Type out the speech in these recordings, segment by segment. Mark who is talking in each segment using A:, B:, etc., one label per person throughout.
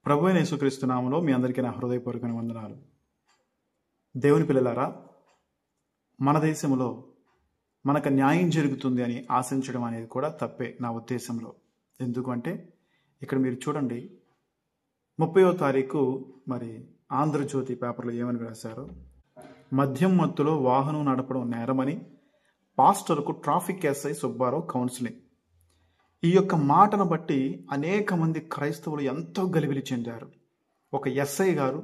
A: ప్రభువైన యేసుక్రీస్తు నామములో మీ అందరికీ నా హృదయపూర్వకమైన వందనాలు. దేవుని పిల్లలారా, మన దేశంలో మనకు న్యాయం జరుగుతుంది అని ఆశించడం అనేది కూడా తప్పే నా ఉద్దేశంలో. ఎందుకంటే ఇక్కడ మీరు చూడండి, 30వ తారీఖు మరి ఆంధ్రజ్యోతి పేపర్లో ఏమని రాశారు? మద్యం మత్తులో వాహనం నడపడం నేరమని పాస్టర్కు ట్రాఫిక్ ఎస్ఐ సుబ్బారావు కౌన్సిలింగ్. ఈ యొక్క మాటను బట్టి అనేక మంది క్రైస్తవులు ఎంతో గలిబిలి చెందారు. ఒక ఎస్ఐ గారు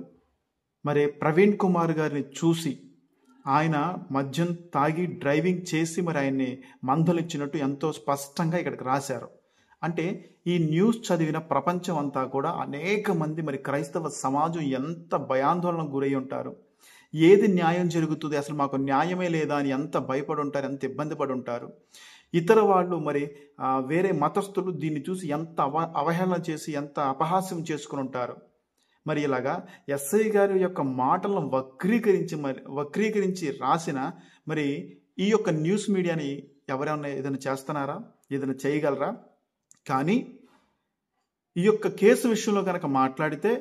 A: మరి ప్రవీణ్ కుమార్ గారిని చూసి ఆయన మద్యం తాగి డ్రైవింగ్ చేసి మరి ఆయన్ని మందలిచ్చినట్టు ఎంతో స్పష్టంగా ఇక్కడికి రాశారు. అంటే ఈ న్యూస్ చదివిన ప్రపంచం అంతా కూడా అనేక మంది మరి క్రైస్తవ సమాజం ఎంత భయాందోళనకు గురై ఉంటారు. ఏది న్యాయం జరుగుతుంది, అసలు మాకు న్యాయమే లేదా అని ఎంత భయపడి ఉంటారు, ఎంత ఇబ్బంది పడి ఉంటారు. ఇతర వాళ్ళు మరి వేరే మతస్థులు దీన్ని చూసి ఎంత అవహేళన చేసి ఎంత అపహాస్యం చేసుకుని ఉంటారు. మరి ఇలాగా ఎస్ఐ గారి యొక్క మాటలను వక్రీకరించి రాసిన మరి ఈ యొక్క న్యూస్ మీడియాని ఎవరైనా ఏదైనా చేస్తున్నారా, ఏదైనా చేయగలరా? కానీ ఈ యొక్క కేసు విషయంలో కనుక మాట్లాడితే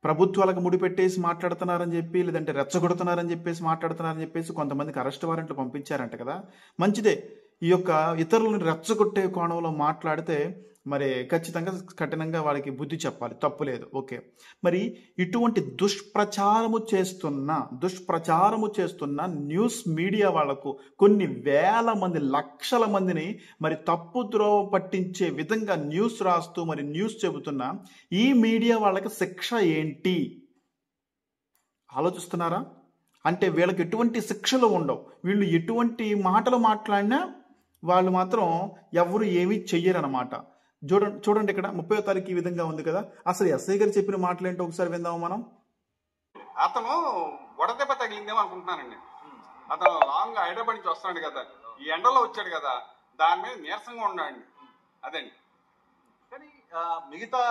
A: ప్రభుత్వాలకు ముడిపెట్టేసి మాట్లాడుతున్నారని చెప్పి, లేదంటే రెచ్చగొడుతున్నారని చెప్పేసి మాట్లాడుతున్నారని చెప్పేసి కొంతమందికి అరెస్ట్ వారెంట్లు పంపించారంట కదా. మంచిదే, ఈ యొక్క ఇతరులను రెచ్చగొట్టే కోణంలో మాట్లాడితే మరి ఖచ్చితంగా కఠినంగా వాళ్ళకి బుద్ధి చెప్పాలి, తప్పులేదు, ఓకే. మరి ఇటువంటి దుష్ప్రచారము చేస్తున్న న్యూస్ మీడియా వాళ్లకు కొన్ని వేల మంది, లక్షల మందిని మరి తప్పు ద్రోవ పట్టించే విధంగా న్యూస్ రాస్తూ మరి న్యూస్ చెబుతున్న ఈ మీడియా వాళ్ళకి శిక్ష ఏంటి ఆలోచిస్తున్నారా? అంటే వీళ్ళకి ఎటువంటి శిక్షలు ఉండవు. వీళ్ళు ఎటువంటి మాటలు మాట్లాడినా వాళ్ళు మాత్రం ఎవరు ఏమీ చెయ్యరన్నమాట. చూడండి ఇక్కడ 30వ తారీఖు ఈ విధంగా ఉంది కదా. అసలు ఎస్ఐ గారు చెప్పిన మాటలు ఏంటో ఒకసారి విందాము మనం.
B: అతను వడదెబ్బ తగిలిందేమో అనుకుంటున్నానండి. అతను లాంగ్ హైదరాబాద్ నుంచి వస్తున్నాడు కదా, ఈ ఎండలో వచ్చాడు కదా, దాని మీద నీరసంగా ఉన్నాడు. అదండి.
C: కానీ మిగతా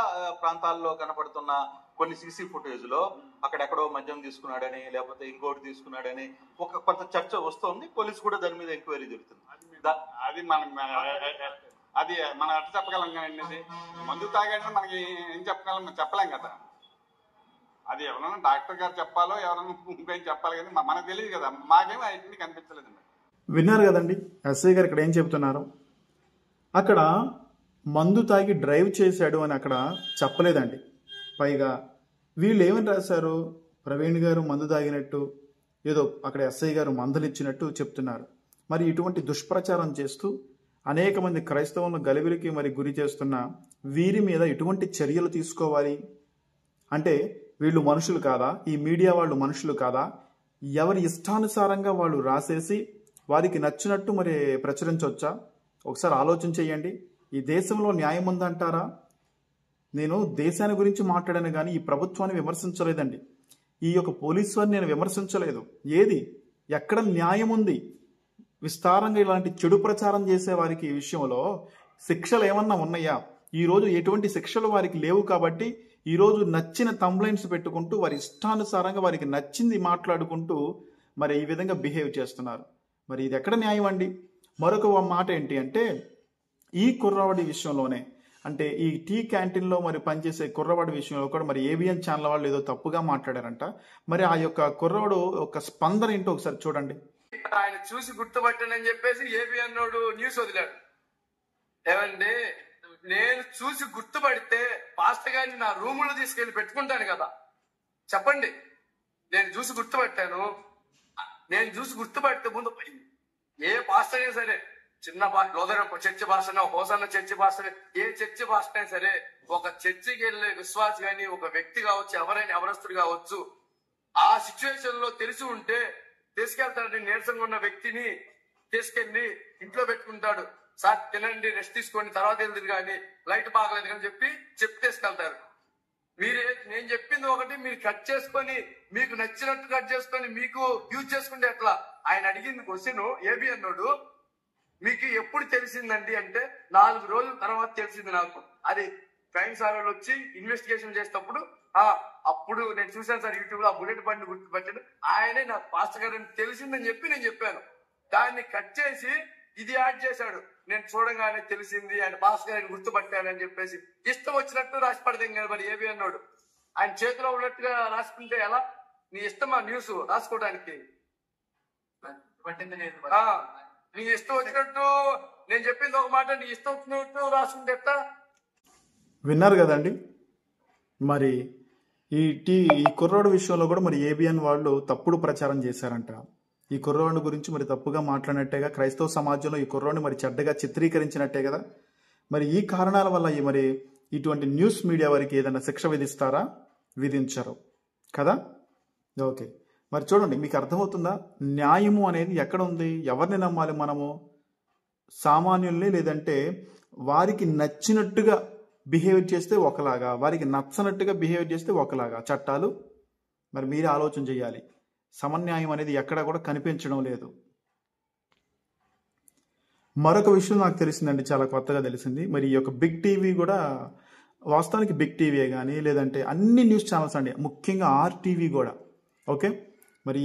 C: ప్రాంతాల్లో కనపడుతున్న కొన్ని సీసీ ఫుటేజ్ లో అక్కడెక్కడో మద్యం తీసుకున్నాడని, లేకపోతే ఇంకోటి తీసుకున్నాడని ఒక కొంత చర్చ వస్తుంది. పోలీసు కూడా దాని మీద ఎంక్వైరీ జరుగుతుంది.
B: అది మనం ఎట్లా చెప్పగలం కదండి? అది మందు తాగాడని మనకి ఏం చెప్పలేం కదా. అది ఎవరైనా డాక్టర్ గారు చెప్పాలో ఎవరైనా ఇంకేం చెప్పాలి కానీ మనకు తెలియదు కదా. మాకేమీ అవన్నీ కనిపించలేదండి.
A: విన్నారు కదండి ఎస్ఐ గారు ఇక్కడ ఏం చెబుతున్నారు. అక్కడ మందు తాగి డ్రైవ్ చేశాడు అని అక్కడ చెప్పలేదండి. పైగా వీళ్ళు ఏమని రాశారు? ప్రవీణ్ గారు మందు తాగినట్టు, ఏదో అక్కడ ఎస్ఐ గారు మందలిచ్చినట్టు చెప్తున్నారు. మరి ఇటువంటి దుష్ప్రచారం చేస్తూ అనేక మంది క్రైస్తవులను గలిబిలికి మరి గురి చేస్తున్న వీరి మీద ఎటువంటి చర్యలు తీసుకోవాలి? అంటే వీళ్ళు మనుషులు కాదా? ఈ మీడియా వాళ్ళు మనుషులు కాదా? ఎవరి ఇష్టానుసారంగా వాళ్ళు రాసేసి వారికి నచ్చినట్టు మరి ప్రచురించవచ్చా? ఒకసారి ఆలోచన చేయండి. ఈ దేశంలో న్యాయం ఉందంటారా? నేను దేశాన్ని గురించి మాట్లాడాను కానీ ఈ ప్రభుత్వాన్ని విమర్శించలేదండి. ఈ యొక్క పోలీసు వారిని నేను విమర్శించలేదు. ఏది ఎక్కడ న్యాయం ఉంది? విస్తారంగా ఇలాంటి చెడు ప్రచారం చేసే వారికి ఈ విషయంలో శిక్షలు ఏమన్నా ఉన్నాయా? ఈరోజు ఎటువంటి శిక్షలు వారికి లేవు కాబట్టి ఈరోజు నచ్చిన తంబ్లైన్స్ పెట్టుకుంటూ వారి ఇష్టానుసారంగా వారికి నచ్చింది మాట్లాడుకుంటూ మరి ఈ విధంగా బిహేవ్ చేస్తున్నారు. మరి ఇది ఎక్కడ న్యాయం అండి? మరొక మాట ఏంటి అంటే, ఈ కుర్రవాడి విషయంలోనే, అంటే ఈ టీ క్యాంటీన్లో మరి పనిచేసే కుర్రవాడి విషయంలో కూడా మరి ఏబిఎన్ ఛానల్ వాళ్ళు ఏదో తప్పుగా మాట్లాడారంట. మరి ఆ యొక్క కుర్రవాడు ఒక స్పందన ఏంటో ఒకసారి చూడండి.
D: ఆయన చూసి గుర్తుపట్టానని చెప్పేసి ఏబిఎన్ నోడు న్యూస్ వదిలాడు. ఏమండి, నేను చూసి గుర్తుపడితే పాస్టర్ గారిని నా రూములో తీసుకెళ్లి పెట్టుకుంటాను కదా. చెప్పండి, నేను చూసి గుర్తుపడితే ముందు ఏ పాస్టర్ అయినా సరే, చిన్న లోదర చర్చి భాషన, హోసన్న చర్చి భాష, ఏ చర్చి భాష అయినా సరే, ఒక చర్చికి వెళ్ళే విశ్వాసి కానీ ఒక వ్యక్తి కావచ్చు, ఎవరైనా ఎవరస్తుడు కావచ్చు, ఆ సిచ్యువేషన్ లో తెలిసి ఉంటే తీసుకెళ్తాడు. నీరసంగా ఉన్న వ్యక్తిని తీసుకెళ్లి ఇంట్లో పెట్టుకుంటాడు. సార్ తినండి, రెస్ట్ తీసుకోండి, తర్వాత వెళ్తుంది కానీ లైట్ బాగలేదు అని చెప్పి తీసుకెళ్తారు. నేను చెప్పింది ఒకటి, మీరు కట్ చేసుకొని మీకు నచ్చినట్టు కట్ చేసుకొని మీకు యూజ్ చేసుకుంటే ఎట్లా? ఆయన అడిగింది క్వశ్చన్ ఏబిఎన్ నోడు, మీకు ఎప్పుడు తెలిసిందండి అంటే 4 రోజుల తర్వాత తెలిసింది నాకు. అది క్రైమ్ సార్ వచ్చి ఇన్వెస్టిగేషన్ చేసేటప్పుడు అప్పుడు నేను చూశాను సార్ యూట్యూబ్ లో, ఆ బుల్లెట్ బండి గుర్తుపట్టాను, ఆయనే నాకు పాస్టర్ గారు తెలిసిందని చెప్పి నేను చెప్పాను. దాన్ని కట్ చేసి ఇది యాడ్ చేశాడు. నేను చూడగానే తెలిసింది ఆయన భాస్కర్ గారిని గుర్తుపట్టానని చెప్పేసి ఇష్టం వచ్చినట్టు రాసి పడదాం కదా మరి ఏబి అన్నాడు. ఆయన చేతిలో ఉన్నట్టుగా రాసుకుంటే ఎలా? నీ ఇష్టమా న్యూస్ రాసుకోవడానికి? నీ ఇష్టం వచ్చినట్టు నేను చెప్పింది ఒక మాట, నీ ఇష్టం వచ్చినట్టు రాసుకుంటే ఎట్టా?
A: విన్నారు కదండి. మరి ఈ కుర్రోడు విషయంలో కూడా మరి ఏబిఎన్ వాళ్ళు తప్పుడు ప్రచారం చేశారంట. ఈ కుర్రోడు గురించి మరి తప్పుగా మాట్లాడినట్టేగా, క్రైస్తవ సమాజంలో ఈ కుర్రోడిని మరి చెడ్డగా చిత్రీకరించినట్టే కదా. మరి ఈ కారణాల వల్ల మరి ఇటువంటి న్యూస్ మీడియా వారికి ఏదైనా శిక్ష విధిస్తారా? విధించరు కదా. ఓకే, మరి చూడండి, మీకు అర్థమవుతుందా? న్యాయము అనేది ఎక్కడ ఉంది? ఎవరిని నమ్మాలి మనము? సామాన్యుల్ని, లేదంటే వారికి నచ్చినట్టుగా బిహేవ్ చేస్తే ఒకలాగా, వారికి నచ్చనట్టుగా బిహేవ్ చేస్తే ఒకలాగా చట్టాలు? మరి మీరే ఆలోచన చేయాలి. సమన్యాయం అనేది ఎక్కడా కూడా కనిపించడం లేదు. మరొక విషయం నాకు తెలిసిందండి, చాలా కొత్తగా తెలిసింది. మరి ఈ యొక్క బిగ్ టీవీ కూడా వాస్తవానికి బిగ్ టీవీయే కానీ, లేదంటే అన్ని న్యూస్ ఛానల్స్ అండి, ముఖ్యంగా RTV కూడా. ఓకే, మరి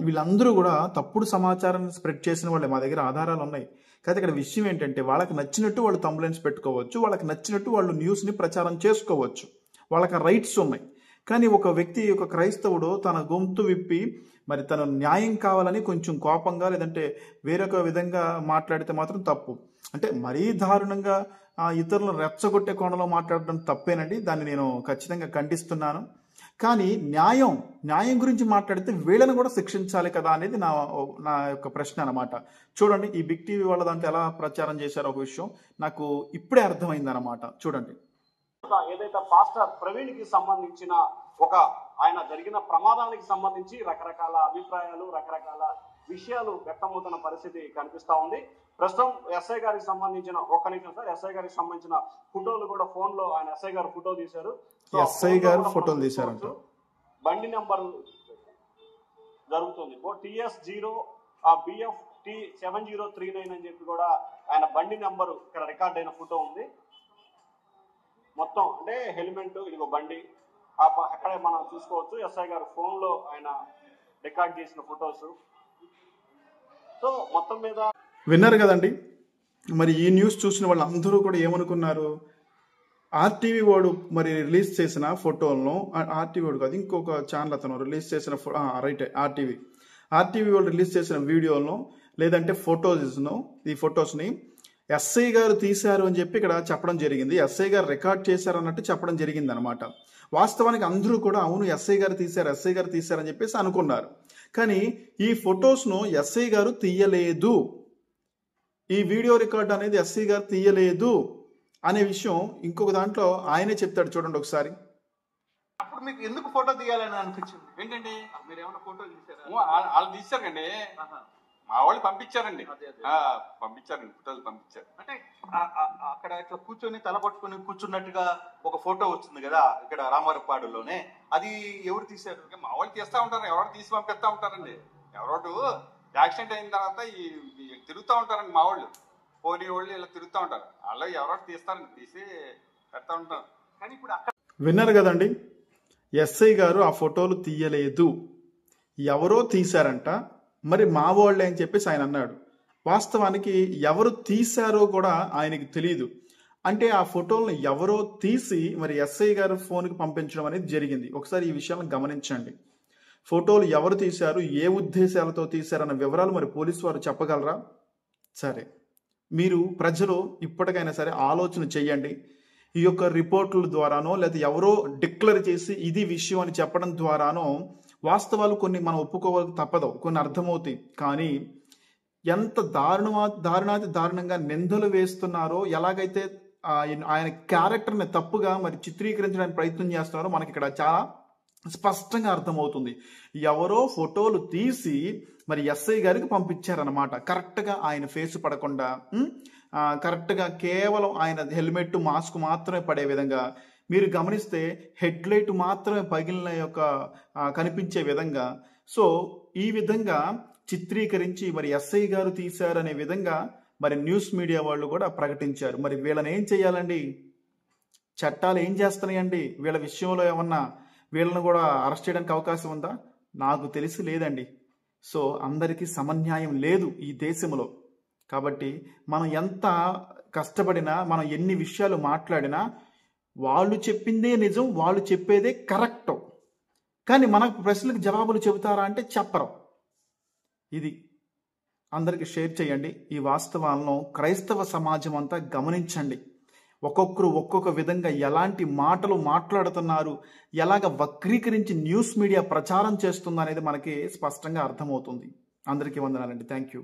A: వీళ్ళందరూ కూడా తప్పుడు సమాచారాన్ని స్ప్రెడ్ చేసిన వాళ్ళే. మా దగ్గర ఆధారాలు ఉన్నాయి. కానీ ఇక్కడ విషయం ఏంటంటే, వాళ్ళకి నచ్చినట్టు వాళ్ళు థంబ్నెయిల్స్ పెట్టుకోవచ్చు, వాళ్ళకి నచ్చినట్టు వాళ్ళు న్యూస్ని ప్రచారం చేసుకోవచ్చు, వాళ్ళకి రైట్స్ ఉన్నాయి. కానీ ఒక వ్యక్తి, ఒక క్రైస్తవుడు తన గొంతు విప్పి మరి తను న్యాయం కావాలని కొంచెం కోపంగా, లేదంటే వేరొక విధంగా మాట్లాడితే మాత్రం తప్పు. అంటే మరీ దారుణంగా ఇతరులను రెచ్చగొట్టే కోణంలో మాట్లాడడం తప్పేనండి. దాన్ని నేను ఖచ్చితంగా ఖండిస్తున్నాను. కానీ న్యాయం గురించి మాట్లాడితే వీళ్ళని కూడా శిక్షించాలి కదా అనేది నా యొక్క ప్రశ్న అన్నమాట. చూడండి, ఈ బిగ్ టీవీ వాళ్ళ దాంట్లో ఎలా ప్రచారం చేశారో ఒక విషయం నాకు ఇప్పుడే అర్థమైంది అన్నమాట. చూడండి,
E: ఏదైతే పాస్టర్ ప్రవీణ్ కి సంబంధించిన ఆయన జరిగిన ప్రమాదానికి సంబంధించి రకరకాల అభిప్రాయాలు, రకరకాల విషయాలు వ్యక్తమవుతున్న పరిస్థితి కనిపిస్తా ఉంది. ప్రస్తుతం ఎస్ఐ గారికి సంబంధించిన ఎస్ఐ గారికి సంబంధించిన ఫోటోలు కూడా ఫోన్ లో ఆయన ఎస్ఐ గారు ఫోటో తీశారు.
A: ఎస్ఐ గారు ఫోటోలు తీశారంట.
E: బండి నెంబర్ జరుగుతుంది TS0 BFT 7039 అని చెప్పి కూడా ఆయన బండి నెంబరు ఇక్కడ రికార్డ్ అయిన ఫోటో ఉంది. మొత్తం అంటే హెల్మెట్, ఇదిగో బండి అక్కడే మనం చూసుకోవచ్చు. ఎస్ఐ గారు ఫోన్ లో ఆయన రికార్డ్ చేసిన ఫొటోస్. సో మొత్తం మీద
A: విన్నారు కదండి. మరి ఈ న్యూస్ చూసిన వాళ్ళందరూ కూడా ఏమనుకున్నారు? RTV వాడు మరి రిలీజ్ చేసిన ఫోటోలను, RTV వాడు కాదు, ఇంకొక ఛానల్ అతను రిలీజ్ చేసిన రైట్ RTV వాడు రిలీజ్ చేసిన వీడియోలను, లేదంటే ఈ ఫొటోస్ని ఎస్ఐ గారు తీశారు అని చెప్పి ఇక్కడ చెప్పడం జరిగింది. ఎస్ఐ గారు రికార్డ్ చేశారు అన్నట్టు చెప్పడం జరిగింది అనమాట. వాస్తవానికి అందరూ కూడా అవును ఎస్ఐ గారు తీశారని చెప్పేసి అనుకున్నారు. కానీ ఈ ఫొటోస్ను ఎస్ఐ గారు తీయలేదు, ఈ వీడియో రికార్డ్ అనేది ఎస్ఐ గారు తీయలేదు అనే విషయం ఇంకొక దాంట్లో ఆయనే చెప్తాడు. చూడండి ఒకసారి.
C: అప్పుడు మీకు ఎందుకు ఫోటో తీయాలని అనిపించింది?
B: ఏంటండి,
C: మీరు ఏమైనా ఫోటో తీసారా?
B: వాళ్ళు తీశారండి, మా వాళ్ళు పంపించారండి. పంపించారండి, ఫోటోలు పంపించారు.
C: అంటే అక్కడ ఇట్లా కూర్చొని తల పట్టుకుని కూర్చున్నట్టుగా ఒక ఫోటో వచ్చింది కదా ఇక్కడ రామారపాడులోనే, అది ఎవరు తీశారు?
B: మా వాళ్ళు తీస్తా ఉంటారు, ఎవరో తీసి పంపిస్తా ఉంటారండి. ఎవరోటు యాక్సిడెంట్ అయిన తర్వాత తిరుగుతూ ఉంటారండి మా వాళ్ళు, పోనీ వాళ్ళు ఇలా తిరుగుతూ ఉంటారు. వాళ్ళు ఎవరో తీస్తారండి, తీసి పెడతా ఉంటారు. కానీ ఇప్పుడు అక్కడ
A: విన్నారు కదండి, ఎస్ఐ గారు ఆ ఫోటోలు తీయలేదు, ఎవరో తీశారంట, మరి మా వాళ్ళే అని చెప్పేసి ఆయన అన్నాడు. వాస్తవానికి ఎవరు తీశారో కూడా ఆయనకి తెలియదు. అంటే ఆ ఫోటోలను ఎవరో తీసి మరి ఎస్ఐ గారు ఫోన్కి పంపించడం అనేది జరిగింది. ఒకసారి ఈ విషయాలను గమనించండి. ఫోటోలు ఎవరు తీశారు, ఏ ఉద్దేశాలతో తీశారన్న వివరాలు మరి పోలీసు వారు చెప్పగలరా? సరే, మీరు ప్రజలు ఇప్పటికైనా సరే ఆలోచన చెయ్యండి. ఈ యొక్క రిపోర్టుల ద్వారానో లేదా ఎవరో డిక్లేర్ చేసి ఇది విషయం అని చెప్పడం ద్వారానో వాస్తవాలు కొన్ని మనం ఒప్పుకోవాలి తప్పదు, కొన్ని అర్థమవుతాయి. కానీ ఎంత దారుణంగా నిందలు వేస్తున్నారో, ఎలాగైతే ఆయన క్యారెక్టర్ని తప్పుగా మరి చిత్రీకరించడానికి ప్రయత్నం చేస్తున్నారో మనకి ఇక్కడ చాలా స్పష్టంగా అర్థమవుతుంది. ఎవరో ఫోటోలు తీసి మరి ఎస్ఐ గారికి పంపించారనమాట. కరెక్ట్గా ఆయన ఫేస్ పడకుండా, కరెక్ట్గా కేవలం ఆయన హెల్మెట్ మాస్క్ మాత్రమే పడే విధంగా, మీరు గమనిస్తే హెడ్ లైట్ మాత్రమే పగిలిన యొక్క కనిపించే విధంగా, సో ఈ విధంగా చిత్రీకరించి మరి ఎస్ఐ గారు తీశారనే విధంగా మరి న్యూస్ మీడియా వాళ్ళు కూడా ప్రకటించారు. మరి వీళ్ళని ఏం చేయాలండి? చట్టాలు ఏం చేస్తున్నాయండి? వీళ్ళ విషయంలో ఏమన్నా వీళ్ళని కూడా అరెస్ట్ చేయడానికి అవకాశం ఉందా? నాకు తెలిసి లేదండి. సో అందరికీ సమన్యాయం లేదు ఈ దేశంలో. కాబట్టి మనం ఎంత కష్టపడినా, మనం ఎన్ని విషయాలు మాట్లాడినా వాళ్ళు చెప్పిందే నిజం, వాళ్ళు చెప్పేదే కరెక్ట్. కానీ మన ప్రశ్నలకు జవాబులు చెబుతారా అంటే చెప్పరు. ఇది అందరికీ షేర్ చేయండి. ఈ వాస్తవాలను క్రైస్తవ సమాజం అంతా గమనించండి. ఒక్కొక్కరు ఒక్కొక్క విధంగా ఎలాంటి మాటలు మాట్లాడుతున్నారు, ఎలాగ వక్రీకరించి న్యూస్ మీడియా ప్రచారం చేస్తుంది అనేది మనకి స్పష్టంగా అర్థమవుతుంది. అందరికీ వందనాలండి. Thank you.